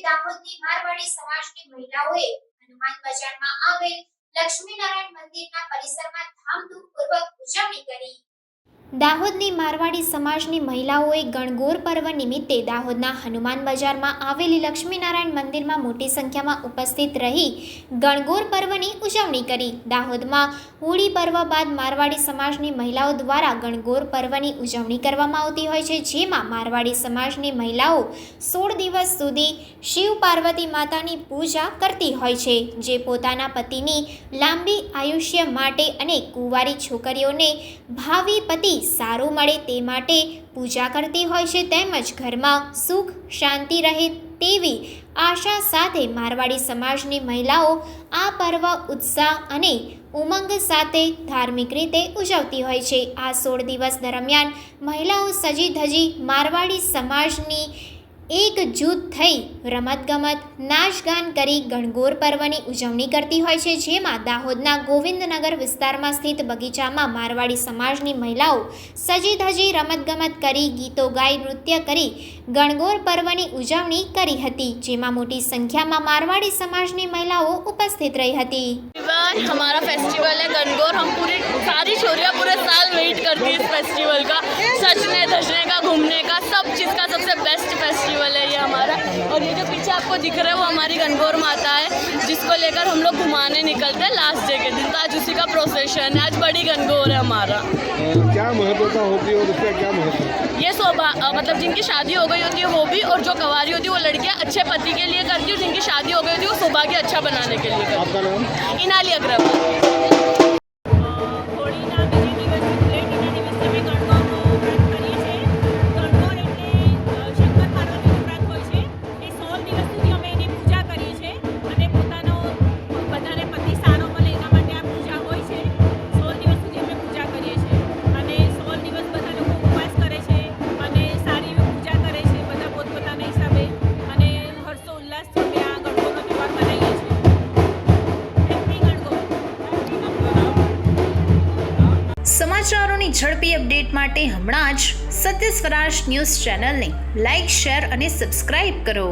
દાહોદની મારવાડી સમાજની મહિલાઓએ હનુમાન બજારમાં આવેલ લક્ષ્મીનારાયણ મંદિરના પરિસરમાં ધામધૂમપૂર્વક ઉજવણી કરી। દાહોદની મારવાડી સમાજની મહિલાઓએ ગણગોર પર્વ નિમિત્તે દાહોદના હનુમાન બજારમાં આવેલી લક્ષ્મીનારાયણ મંદિરમાં મોટી સંખ્યામાં ઉપસ્થિત રહી ગણગોર પર્વની ઉજવણી કરી। દાહોદમાં હોળી પર્વ બાદ મારવાડી સમાજની મહિલાઓ દ્વારા ગણગોર પર્વની ઉજવણી કરવામાં આવતી હોય છે, જેમાં મારવાડી સમાજની મહિલાઓ 16 દિવસ સુધી શિવ પાર્વતી માતાની પૂજા કરતી હોય છે, જે પોતાના પતિની લાંબી આયુષ્ય માટે અને કુંવારી છોકરીઓને ભાવિ પતિ સારું મળે તે માટે પૂજા કરતી હોય છે, તેમજ ઘરમાં સુખ શાંતિ રહે તેવી આશા સાથે મારવાડી સમાજની મહિલાઓ આ પર્વ ઉત્સાહ અને ઉમંગ સાથે ધાર્મિક રીતે ઉજવતી હોય છે। આ 16 દિવસ દરમિયાન મહિલાઓ સજી ધજી મારવાડી સમાજની એક જૂથ થઈ રમતગમત નાચગાન કરી ગણગોર પર્વની ઉજવણી કરતી હોય છે, જેમાં દાહોદના ગોવિંદનગર વિસ્તારમાં સ્થિત બગીચામાં મારવાડી સમાજની મહિલાઓ સજી ધજી રમતગમત કરી ગીતો ગાઈ નૃત્ય કરી ગણગોર પર્વની ઉજવણી કરી હતી, જેમાં મોટી संख्या में मारवाड़ी समाज की महिलाओं उपस्थित रही थी। हमारा फेस्टिवल है गणगौर। हम पूरी सारी छोरियाँ पूरे साल वेट करती है इस फेस्टिवल का, सजने धजने का, घूमने का, सब चीज़ का सबसे बेस्ट फेस्टिवल है ये हमारा। और ये जो पीछे आपको दिख रहा है वो हमारी गणगौर माता है, जिसको लेकर हम लोग घुमाने निकलते हैं लास्ट डे के दिन। तो आज उसी का प्रोसेशन है, आज बड़ी गणगौर है हमारा। क्या महत्वता होती है और उसका क्या महत्व? ये मतलब जिनकी शादी हो गई होती है वो भी, और जो कवारी होती है वो लड़कियां अच्छे पति के लिए करती है, जिनकी शादी हो गई होती है वो सौभाग्य अच्छा बनाने के लिए करती है। आपका नाम? इनाली अग्रवाल। સમાચારોની ઝડપી અપડેટ માટે હમણાં જ સત્ય સ્વરાજ ન્યૂઝ ચેનલને લાઇક, શેર અને સબસ્ક્રાઇબ કરો।